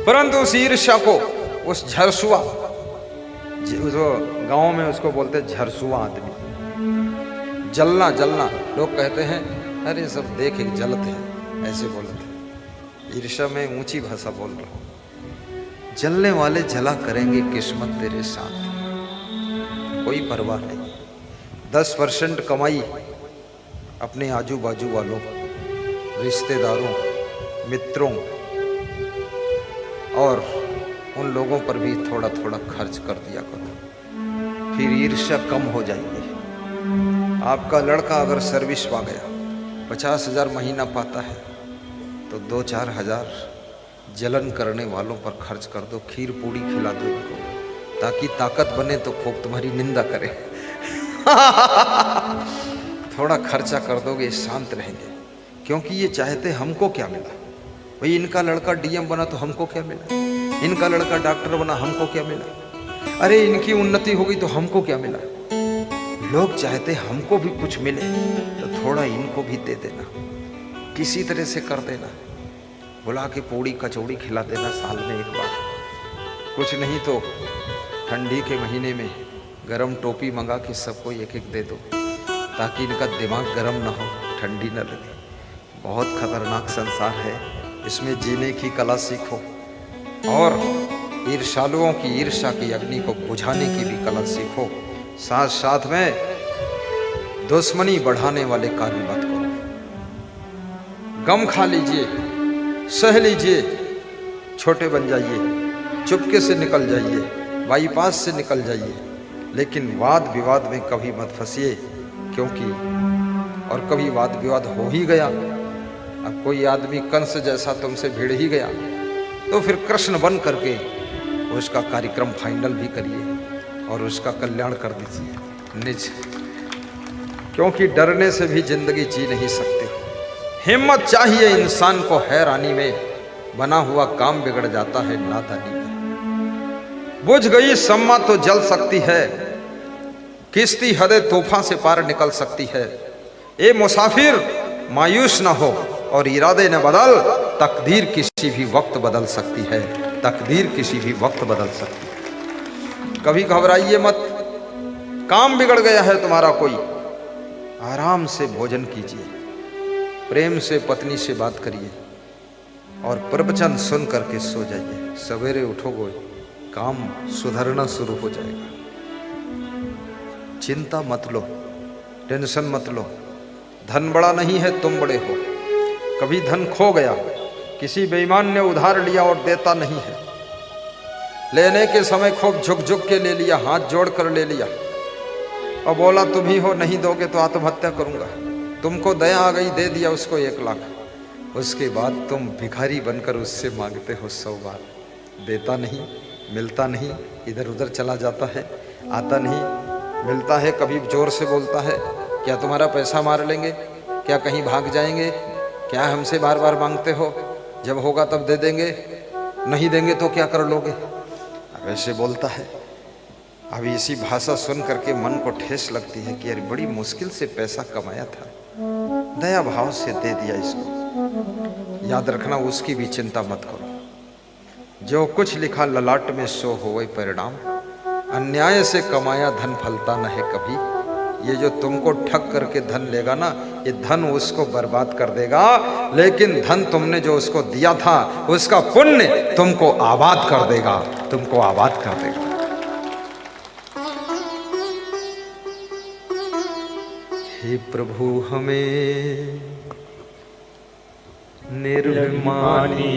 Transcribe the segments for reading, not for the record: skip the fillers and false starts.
परंतु उस ईर्ष्या को, उस झरसुआ, जो गांव में उसको बोलते झरसुआ आदमी, जलना जलना, लोग कहते हैं अरे सब देख एक जलत है, ऐसे बोलते हैं। ईर्ष्या में ऊंची भाषा बोल रहा हूं। जलने वाले जला करेंगे किस्मत तेरे साथ, कोई परवाह नहीं। 10% कमाई अपने आजू बाजू वालों, रिश्तेदारों, मित्रों और उन लोगों पर भी थोड़ा थोड़ा खर्च कर दिया करो, फिर ईर्ष्या कम हो जाएगी। आपका लड़का अगर सर्विस पा गया, 50,000 महीना पाता है, तो 2-4 हज़ार जलन करने वालों पर खर्च कर दो, खीर पूड़ी खिला दो इनको, ताकि ताकत बने तो खूब तुम्हारी निंदा करे। थोड़ा खर्चा कर दोगे, शांत रहेंगे, क्योंकि ये चाहते हमको क्या मिला। भाई इनका लड़का डीएम बना तो हमको क्या मिला, इनका लड़का डॉक्टर बना हमको क्या मिला, अरे इनकी उन्नति होगी तो हमको क्या मिला। लोग चाहते हमको भी कुछ मिले तो थोड़ा इनको भी दे देना, किसी तरह से कर देना, बुला के पूड़ी कचौड़ी खिला देना साल में एक बार। कुछ नहीं तो ठंडी के महीने में गरम टोपी मंगा के सबको एक एक दे दो, ताकि इनका दिमाग गरम ना हो, ठंडी ना लगे। बहुत खतरनाक संसार है, इसमें जीने की कला सीखो और ईर्ष्यालुओं की ईर्ष्या की अग्नि को बुझाने की भी कला सीखो। साथ साथ में दुश्मनी बढ़ाने वाले कार्य मत करो। गम खा लीजिए, सह लीजिए, छोटे बन जाइए, चुपके से निकल जाइए, बाईपास से निकल जाइए, लेकिन वाद विवाद में कभी मत फंसिए, क्योंकि और कभी वाद विवाद हो ही गया, अब कोई आदमी कंस जैसा तुमसे भिड़ ही गया, तो फिर कृष्ण बन करके उसका कार्यक्रम फाइनल भी करिए और उसका कल्याण कर दीजिए निज, क्योंकि डरने से भी जिंदगी जी नहीं सकते। हिम्मत चाहिए इंसान को, हैरानी में बना हुआ काम बिगड़ जाता है नादानी में। बुझ गई सम्मा तो जल सकती है, किश्ती हदे तूफान से पार निकल सकती है। ए मुसाफिर मायूस ना हो और इरादे न बदल, तकदीर किसी भी वक्त बदल सकती है, तकदीर किसी भी वक्त बदल सकती है। कभी घबराइए मत, काम बिगड़ गया है तुम्हारा कोई, आराम से भोजन कीजिए, प्रेम से पत्नी से बात करिए और प्रवचन सुन करके सो जाइए। सवेरे उठोगे काम सुधरना शुरू हो जाएगा। चिंता मत लो, टेंशन मत लो, धन बड़ा नहीं है, तुम बड़े हो। कभी धन खो गया, किसी बेईमान ने उधार लिया और देता नहीं है, लेने के समय खूब झुक झुक के ले लिया, हाथ जोड़ कर ले लिया और बोला तुम ही हो, नहीं दोगे तो आत्महत्या करूंगा। तुमको दया आ गई, दे दिया उसको 1 लाख। उसके बाद तुम भिखारी बनकर उससे मांगते हो 100 बार, देता नहीं, मिलता नहीं, इधर उधर चला जाता है, आता नहीं, मिलता है कभी जोर से बोलता है, क्या तुम्हारा पैसा मार लेंगे, क्या कहीं भाग जाएंगे, क्या हमसे बार बार मांगते हो, जब होगा तब दे देंगे, नहीं देंगे तो क्या कर लोगे। अब ऐसे बोलता है। अब इसी भाषा सुन करके मन को ठेस लगती है कि यार बड़ी मुश्किल से पैसा कमाया था, दया भाव से दे दिया इसको। याद रखना, उसकी भी चिंता मत करो। जो कुछ लिखा ललाट में सो होवे परिणाम, अन्याय से कमाया धन फलता न है कभी। ये जो तुमको ठग करके धन लेगा ना, ये धन उसको बर्बाद कर देगा, लेकिन धन तुमने जो उसको दिया था उसका पुण्य तुमको आबाद कर देगा, तुमको आबाद कर देगा। हे प्रभु हमें निर्मानी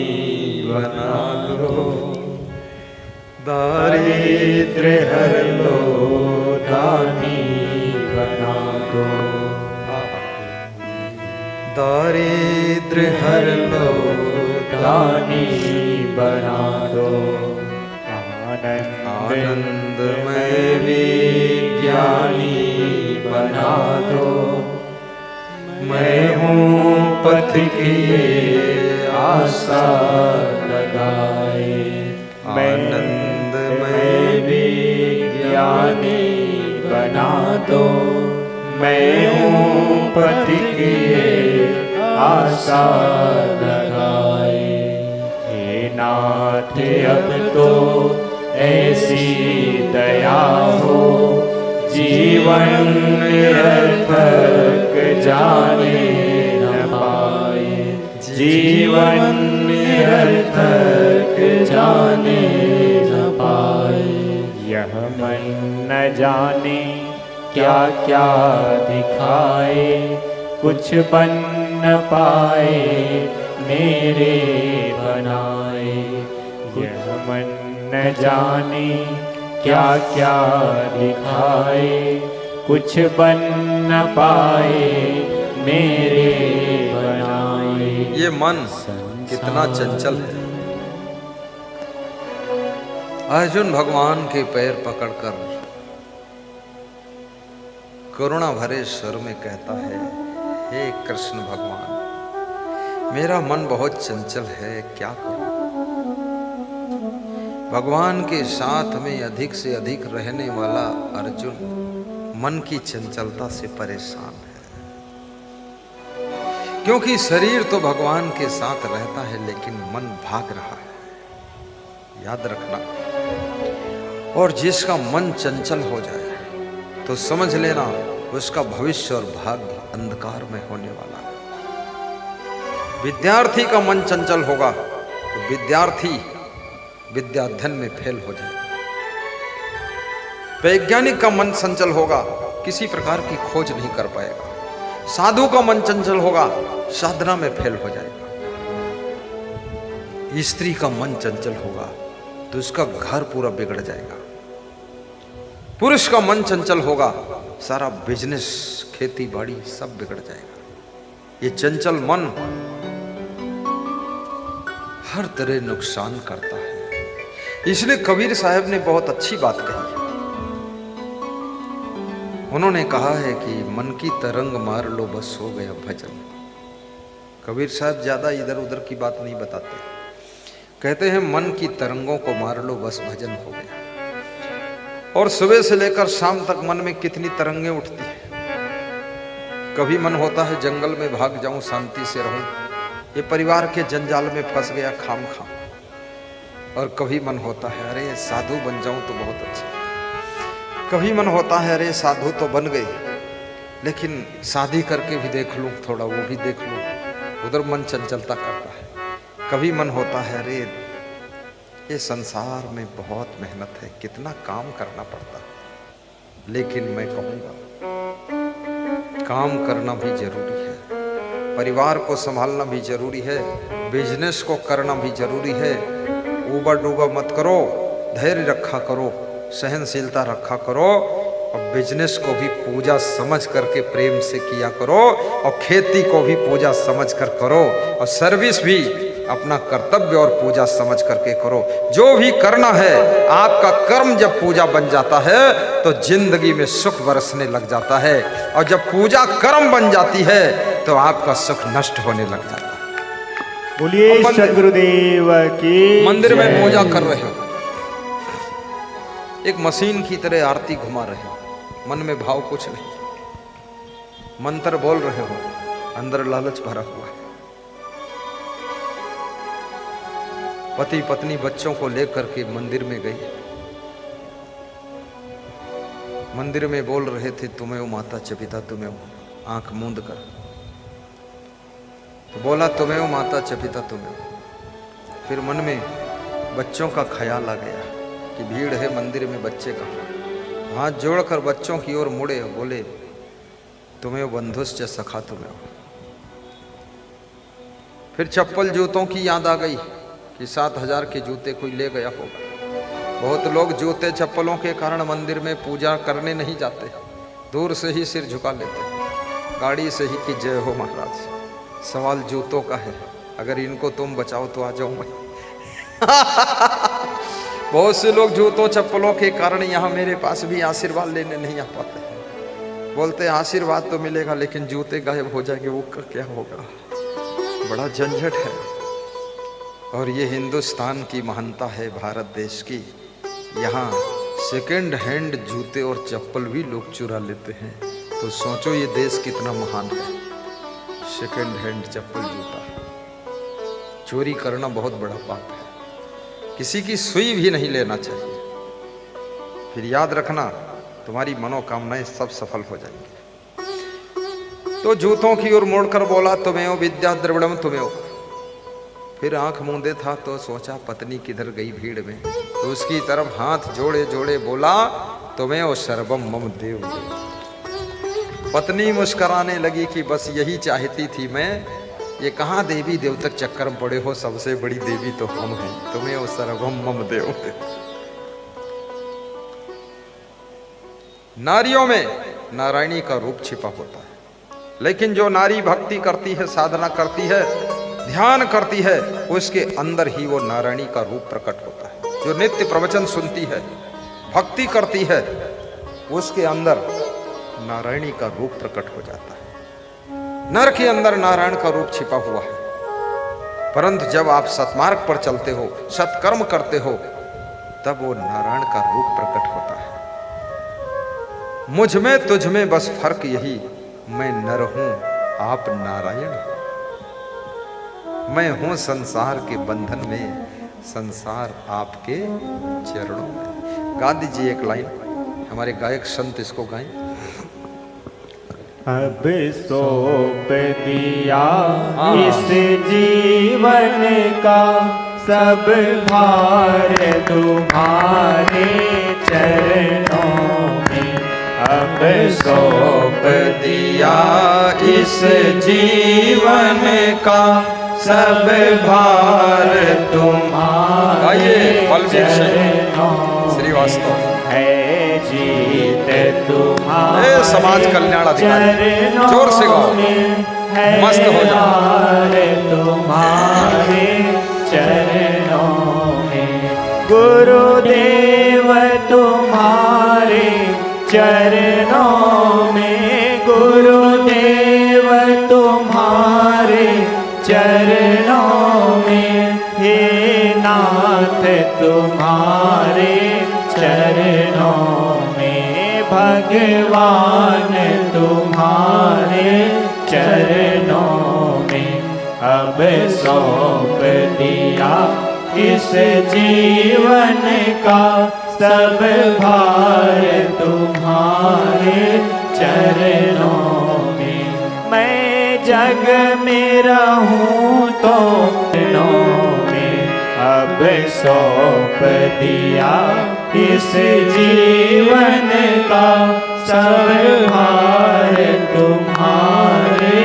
बना दो, दारिद्र्य हर लो, दानी बना दो, दारिद्र्य हर लो, दानी बना दो। आनंदमय विज्ञानी बना दो, मैं हूँ पथ की आशा लगाए। आनंदमय विज्ञानी बना दो, मैं हूँ पथ की आशा लगाए। हे नाथ अब तो ऐसी दया हो, जीवन निरर्थक जाने न पाए, जीवन निरर्थक जाने न पाए। यह मन न जाने क्या क्या दिखाए, कुछ बन न पाए मेरे बनाए। यह मन न जाने क्या क्या दिखाए, कुछ बन न पाए मेरे बनाए। ये मन कितना चंचल है। अर्जुन भगवान के पैर पकड़कर करुणा भरे स्वर में कहता है, हे कृष्ण भगवान, मेरा मन बहुत चंचल है, क्या करूं। भगवान के साथ में अधिक से अधिक रहने वाला अर्जुन मन की चंचलता से परेशान है, क्योंकि शरीर तो भगवान के साथ रहता है लेकिन मन भाग रहा है। याद रखना, और जिसका मन चंचल हो जाए तो समझ लेना उसका भविष्य और भाग्य अंधकार में होने वाला है। विद्यार्थी का मन चंचल होगा तो विद्यार्थी विद्याध्ययन में फेल हो जाएगा। वैज्ञानिक का मन चंचल होगा, किसी प्रकार की खोज नहीं कर पाएगा। साधु का मन चंचल होगा, साधना में फेल हो जाएगा। स्त्री का मन चंचल होगा तो उसका घर पूरा बिगड़ जाएगा। पुरुष का मन चंचल होगा, सारा बिजनेस, खेती बाड़ी सब बिगड़ जाएगा। ये चंचल मन हर तरह नुकसान करता है। इसलिए कबीर साहब ने बहुत अच्छी बात कही है। उन्होंने कहा है कि मन की तरंग मार लो बस हो गया भजन। कबीर साहब ज्यादा इधर उधर की बात नहीं बताते, कहते हैं मन की तरंगों को मार लो बस भजन हो गया। और सुबह से लेकर शाम तक मन में कितनी तरंगें उठती हैं। कभी मन होता है जंगल में भाग जाऊं, शांति से रहूं, ये परिवार के जंजाल में फंस गया खाम खाम। और कभी मन होता है अरे साधु बन जाऊं तो बहुत अच्छा। कभी मन होता है अरे साधु तो बन गए लेकिन शादी करके भी देख लूं, थोड़ा वो भी देख लूं, उधर मन चंचलता करता है। कभी मन होता है अरे ये संसार में बहुत मेहनत है, कितना काम करना पड़ता है। लेकिन मैं कहूँगा काम करना भी जरूरी है, परिवार को संभालना भी जरूरी है, बिजनेस को करना भी जरूरी है। ऊबा डूबा मत करो, धैर्य रखा करो, सहनशीलता रखा करो, और बिजनेस को भी पूजा समझ करके प्रेम से किया करो, और खेती को भी पूजा समझ कर करो, और सर्विस भी अपना कर्तव्य और पूजा समझ करके करो। जो भी करना है, आपका कर्म जब पूजा बन जाता है तो जिंदगी में सुख बरसने लग जाता है, और जब पूजा कर्म बन जाती है तो आपका सुख नष्ट होने लग जाता है। बोलिए सद्गुरुदेव की। मंदिर में पूजा कर रहे हो, एक मशीन की तरह आरती घुमा रहे हो, मन में भाव कुछ नहीं, मंत्र बोल रहे हो, अंदर लालच भरा हुआ है। पति पत्नी बच्चों को लेकर के मंदिर में गई, मंदिर में बोल रहे थे तुम्हें माता च पिता तुम्हें, आंख मूंद कर तो बोला तुम्हें माता च पिता तुम्हें। फिर मन में बच्चों का ख्याल आ गया कि भीड़ है मंदिर में, बच्चे कहाँ। हाथ जोड़कर बच्चों की ओर मुड़े, बोले तुम्हें बंधुश्च सखा तुम्हें। फिर चप्पल जूतों की याद आ गई कि 7000 के जूते कोई ले गया होगा। बहुत लोग जूते चप्पलों के कारण मंदिर में पूजा करने नहीं जाते, दूर से ही सिर झुका लेते, गाड़ी से ही कि जय हो महाराज। सवाल जूतों का है, अगर इनको तुम बचाओ तो आ जाऊं मैं। बहुत से लोग जूतों चप्पलों के कारण यहाँ मेरे पास भी आशीर्वाद लेने नहीं आ पाते। बोलते आशीर्वाद तो मिलेगा लेकिन जूते गायब हो जाएंगे, वो क्या होगा। बड़ा झंझट है। और ये हिंदुस्तान की महानता है, भारत देश की। यहाँ सेकेंड हैंड जूते और चप्पल भी लोग चुरा लेते हैं, तो सोचो ये देश कितना महान है। सेकेंड हैंड चप्पल जूता चोरी करना बहुत बड़ा पाप है। किसी की सुई भी नहीं लेना चाहिए। फिर याद रखना, तुम्हारी मनोकामनाएं सब सफल हो जाएंगी। तो जूतों की ओर मोड़कर बोला, तुम्हें विद्या द्रविड़म तुम्हें। फिर आंख मूंदे था तो सोचा पत्नी किधर गई भीड़ में, तो उसकी तरफ हाथ जोड़े जोड़े बोला, तुम्हें ओ सर्वम मम देव। पत्नी मुस्कराने लगी कि बस यही चाहती थी मैं, ये कहाँ देवी देवतक चक्कर में पड़े हो, सबसे बड़ी देवी तो हम हैं, तुम्हें ओ सर्वम मम देव। नारियों में नारायणी का रूप छिपा होता है, लेकिन जो नारी भक्ति करती है, साधना करती है, ध्यान करती है, उसके अंदर ही वो नारायणी का रूप प्रकट होता है। जो नित्य प्रवचन सुनती है, भक्ति करती है, उसके अंदर नारायणी का रूप प्रकट हो जाता है। नर के अंदर नारायण का रूप छिपा हुआ है, परंतु जब आप सत्मार्ग पर चलते हो, सत्कर्म करते हो, तब वो नारायण का रूप प्रकट होता है। मुझ में तुझ में बस फर्क यही, मैं नर हूं, आप नारायण हो। मैं हूं संसार के बंधन में, संसार आपके चरणों में। गा दीजिए एक लाइन, हमारे गायक संत इसको गाएं। अब सौंप दिया इस जीवन का सब भार तुम्हारे चरणों में। अब सौंप दिया इस जीवन का सब भार तुम्हारे चरणों श्रीवास्तव है। जीत तुम्हारे समाज कल्याण अधिकारी, जोर से गाओ, मस्त हो जाओ। तुम्हारे चरणों में गुरुदेव, तुम्हारे चरणों में गुरुदेव, तुम्हारे चरणों में। हे नाथ तुम्हारे चरणों में, भगवान तुम्हारे चरणों में। अब सौंप दिया इस जीवन का सब भार तुम्हारे चरणों में। मैं जग में रहूं तो चरणों में। अब सौंप दिया इस जीवन का सब भार तुम्हारे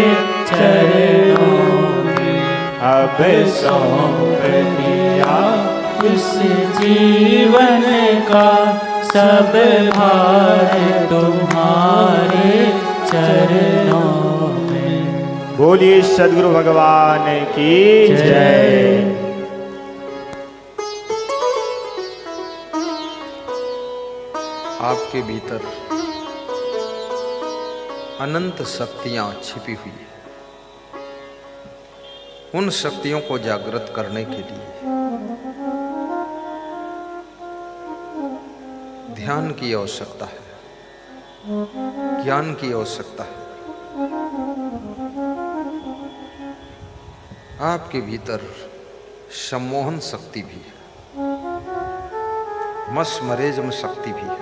चरणों में। अब सौंप दिया इस जीवन का सब भार तुम्हारे चरणों में। बोलिए सद्गुरु भगवान की जय। आपके भीतर अनंत शक्तियां छिपी हुई है। उन शक्तियों को जागृत करने के लिए ध्यान की आवश्यकता है, ज्ञान की आवश्यकता है। आपके भीतर सम्मोहन शक्ति भी है, मस्मरेज्म शक्ति भी है,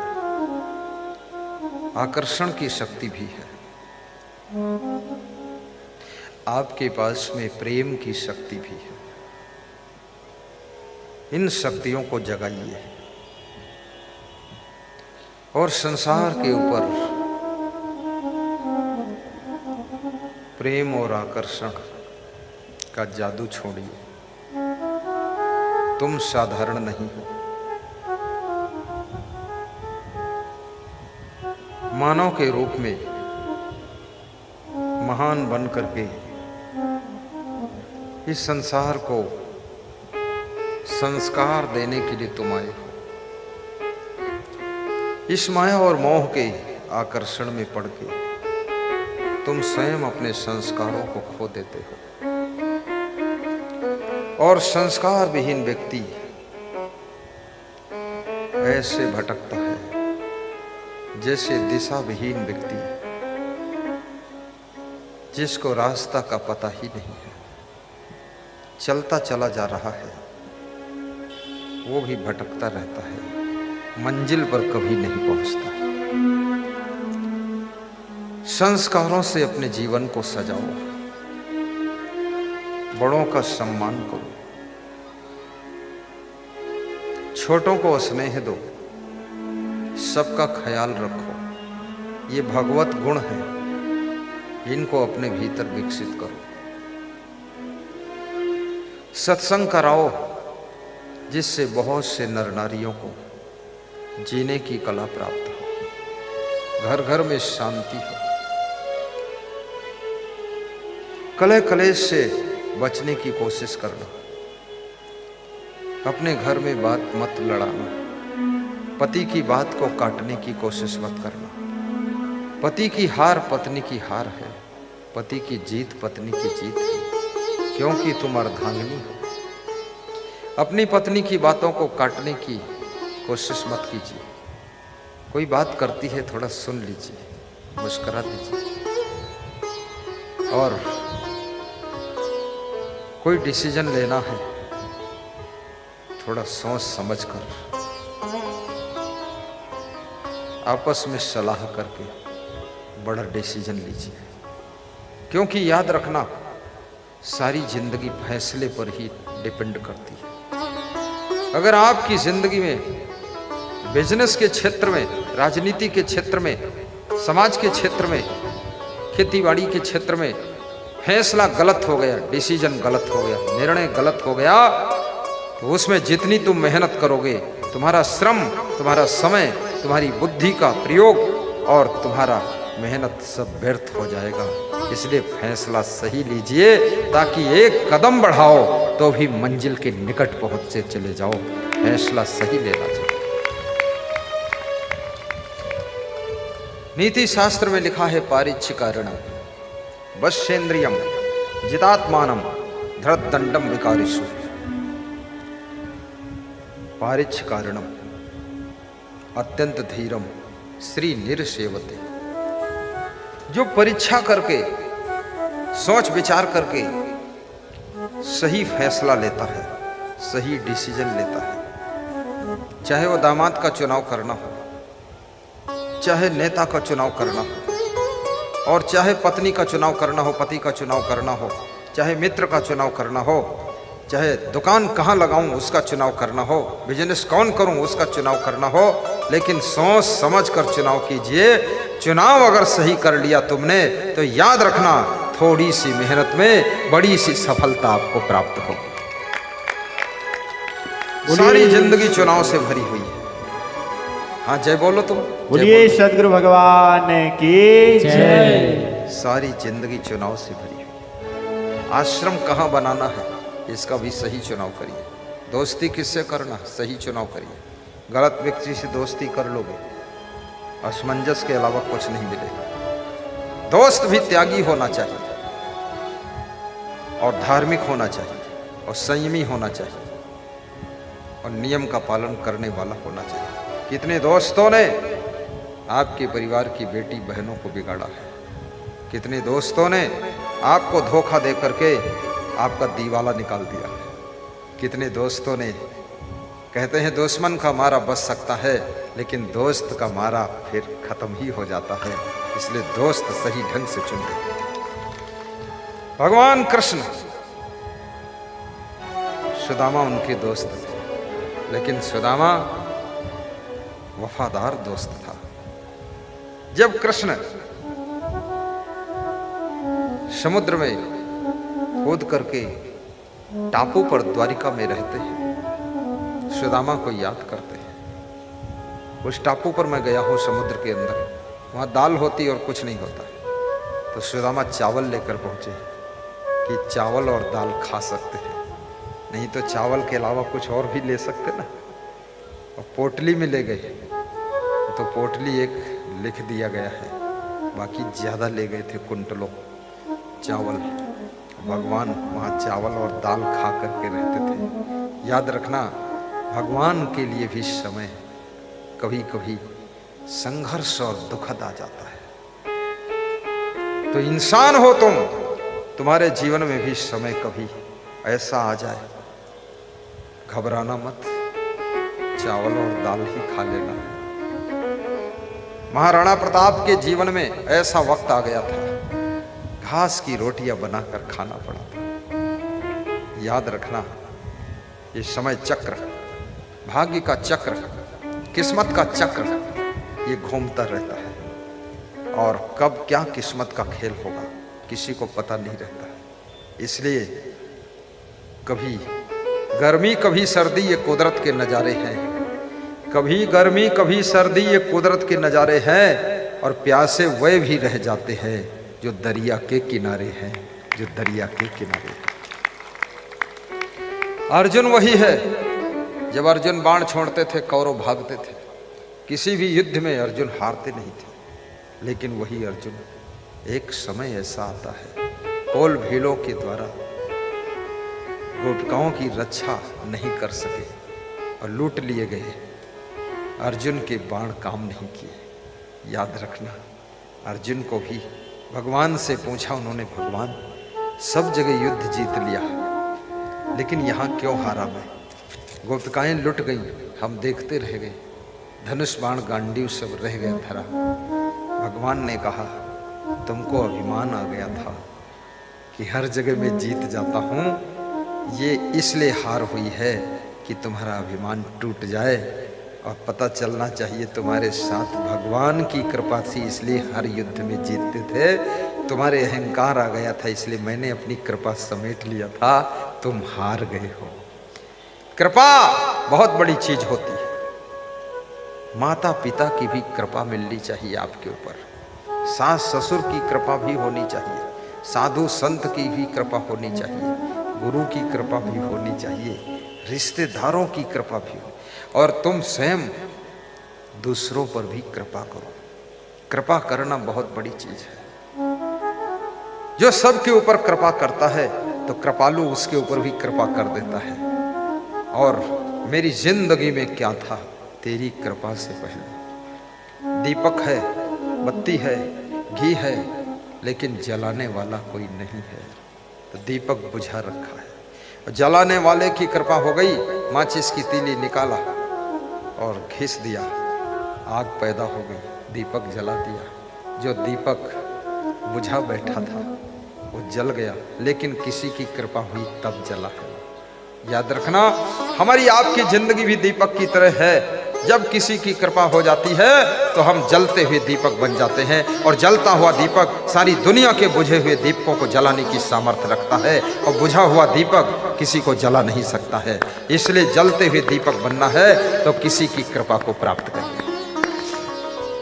आकर्षण की शक्ति भी है। आपके पास में प्रेम की शक्ति भी है। इन शक्तियों को जगाइए और संसार के ऊपर प्रेम और आकर्षण का जादू छोड़िए। तुम साधारण नहीं हो। मानव के रूप में महान बन करके इस संसार को संस्कार देने के लिए तुम आए हो। इस माया और मोह के आकर्षण में पड़ के तुम स्वयं अपने संस्कारों को खो देते हो, और संस्कार विहीन व्यक्ति ऐसे भटकता है जैसे दिशा विहीन व्यक्ति जिसको रास्ता का पता ही नहीं है, चलता चला जा रहा है वो भी भटकता रहता है, मंजिल पर कभी नहीं पहुंचता। संस्कारों से अपने जीवन को सजाओ, बड़ों का सम्मान करो, छोटों को स्नेह दो, सबका ख्याल रखो। ये भगवत गुण है, इनको अपने भीतर विकसित करो। सत्संग कराओ जिससे बहुत से नर नारियों को जीने की कला प्राप्त हो, घर घर में शांति हो। कलह कलेश से बचने की कोशिश करना, अपने घर में बात मत लड़ाना, पति की बात को काटने की कोशिश मत करना। पति की हार पत्नी की हार है, पति की जीत पत्नी की जीत है, क्योंकि तुम अर्धांगिनी हो। अपनी पत्नी की बातों को काटने की कोशिश मत कीजिए। कोई बात करती है थोड़ा सुन लीजिए, मुस्कुरा दीजिए, और कोई डिसीजन लेना है थोड़ा सोच समझ कर, आपस में सलाह करके बड़ा डिसीजन लीजिए। क्योंकि याद रखना, सारी जिंदगी फैसले पर ही डिपेंड करती है। अगर आपकी जिंदगी में, बिजनेस के क्षेत्र में, राजनीति के क्षेत्र में, समाज के क्षेत्र में, खेतीबाड़ी के क्षेत्र में फैसला गलत हो गया, डिसीजन गलत हो गया, निर्णय गलत हो गया, तो उसमें जितनी तुम मेहनत करोगे, तुम्हारा श्रम, तुम्हारा समय, तुम्हारी बुद्धि का प्रयोग और तुम्हारा मेहनत सब व्यर्थ हो जाएगा। इसलिए फैसला सही लीजिए, ताकि एक कदम बढ़ाओ तो भी मंजिल के निकट पहुंचते चले जाओ। फैसला सही लेना चाहिए। नीति शास्त्र में लिखा है, पारिच्छिकारणम वश्येन्द्रियम जितात्मानम धृतदंडम विकारिषु। पारिच्छिकारणम अत्यंत धीरम श्री निरसेवते। जो परीक्षा करके, सोच विचार करके सही फैसला लेता है, सही डिसीजन लेता है, चाहे वो दामाद का चुनाव करना हो, चाहे नेता का चुनाव करना हो, और चाहे पत्नी का चुनाव करना हो, पति का चुनाव करना हो, चाहे मित्र का चुनाव करना हो, चाहे दुकान कहाँ लगाऊं उसका चुनाव करना हो, बिजनेस कौन करूं उसका चुनाव करना हो, लेकिन सोच समझ कर चुनाव कीजिए। चुनाव अगर सही कर लिया तुमने, तो याद रखना, थोड़ी सी मेहनत में बड़ी सी सफलता आपको प्राप्त होगी। सारी जिंदगी चुनाव से भरी हुई है। हाँ, जय बोलो तुम। बोलिए सदगुरु भगवान की जय। सारी जिंदगी चुनाव से भरी हुई। आश्रम कहाँ बनाना है, इसका भी सही चुनाव करिए। दोस्ती किससे करना, सही चुनाव करिए। गलत व्यक्ति से दोस्ती कर लोगे, असमंजस के अलावा कुछ नहीं मिलेगा। दोस्त भी त्यागी होना चाहिए, और धार्मिक होना चाहिए, और संयमी होना चाहिए, और नियम का पालन करने वाला होना चाहिए। कितने दोस्तों ने आपके परिवार की बेटी बहनों को बिगाड़ा है, कितने दोस्तों ने आपको धोखा दे करके आपका दीवाला निकाल दिया है, कितने दोस्तों ने, कहते हैं दुश्मन का मारा बच सकता है, लेकिन दोस्त का मारा फिर खत्म ही हो जाता है। इसलिए दोस्त सही ढंग से चुने। भगवान कृष्ण, सुदामा उनके दोस्त थे, लेकिन सुदामा वफादार दोस्त था। जब कृष्ण समुद्र में कूद करके टापू पर द्वारिका में रहते हैं, सुदामा को याद करते हैं। उस टापू पर मैं गया हूँ समुद्र के अंदर, वहाँ दाल होती और कुछ नहीं होता। तो सुदामा चावल लेकर पहुँचे कि चावल और दाल खा सकते हैं, नहीं तो चावल के अलावा कुछ और भी ले सकते ना। और पोटली में ले गए तो पोटली एक लिख दिया गया है, बाकी ज़्यादा ले गए थे कुंटलों चावल। भगवान वहाँ चावल और दाल खा करके रहते थे। याद रखना, भगवान के लिए भी समय कभी कभी संघर्ष और दुखद आ जाता है। तो इंसान हो तुम, तुम्हारे जीवन में भी समय कभी ऐसा आ जाए, घबराना मत, चावल और दाल ही खा लेना। महाराणा प्रताप के जीवन में ऐसा वक्त आ गया था, घास की रोटियां बनाकर खाना पड़ा था। याद रखना, ये समय चक्र, भाग्य का चक्र, किस्मत का चक्र, ये घूमता रहता है और कब क्या किस्मत का खेल होगा किसी को पता नहीं रहता। इसलिए कभी गर्मी कभी सर्दी, ये कुदरत के नज़ारे हैं। कभी गर्मी कभी सर्दी, ये कुदरत के नज़ारे हैं। और प्यासे वे भी रह जाते हैं जो दरिया के किनारे हैं, जो दरिया के किनारे हैं। अर्जुन वही है, जब अर्जुन बाण छोड़ते थे कौरव भागते थे। किसी भी युद्ध में अर्जुन हारते नहीं थे। लेकिन वही अर्जुन, एक समय ऐसा आता है, कोल भीलों के द्वारा गोपिकाओं की रक्षा नहीं कर सके और लूट लिए गए। अर्जुन के बाण काम नहीं किए। याद रखना, अर्जुन को भी भगवान से पूछा उन्होंने, भगवान सब जगह युद्ध जीत लिया, लेकिन यहाँ क्यों हारा मैं? गोपिकाएं लुट गई, हम देखते रह गए, धनुष बाण गांडीव सब रह गया धरा। भगवान ने कहा, तुमको अभिमान आ गया था कि हर जगह मैं जीत जाता हूँ, ये इसलिए हार हुई है कि तुम्हारा अभिमान टूट जाए और पता चलना चाहिए तुम्हारे साथ भगवान की कृपा थी, इसलिए हर युद्ध में जीतते थे। तुम्हारे अहंकार आ गया था, इसलिए मैंने अपनी कृपा समेट लिया था, तुम हार गए हो। कृपा बहुत बड़ी चीज होती है। माता पिता की भी कृपा मिलनी चाहिए आपके ऊपर, सास ससुर की कृपा भी होनी चाहिए, साधु संत की भी कृपा होनी चाहिए, गुरु की कृपा भी होनी चाहिए, रिश्तेदारों की कृपा भी हो, और तुम स्वयं दूसरों पर भी कृपा करो। कृपा करना बहुत बड़ी चीज है। जो सबके ऊपर कृपा करता है तो कृपालु उसके ऊपर भी कृपा कर देता है। और मेरी जिंदगी में क्या था, तेरी कृपा से पहले। दीपक है, बत्ती है, घी है, लेकिन जलाने वाला कोई नहीं है, तो दीपक बुझा रखा है। जलाने वाले की कृपा हो गई, माचिस की तीली निकाला और घिस दिया, आग पैदा हो गई, दीपक जला दिया। जो दीपक बुझा बैठा था वो जल गया, लेकिन किसी की कृपा हुई तब जला है। याद रखना, हमारी आपकी जिंदगी भी दीपक की तरह है। जब किसी की कृपा हो जाती है तो हम जलते हुए दीपक बन जाते हैं, और जलता हुआ दीपक सारी दुनिया के बुझे हुए दीपकों को जलाने की सामर्थ्य रखता है, और बुझा हुआ दीपक किसी को जला नहीं सकता है। इसलिए जलते हुए दीपक बनना है तो किसी की कृपा को प्राप्त करिए।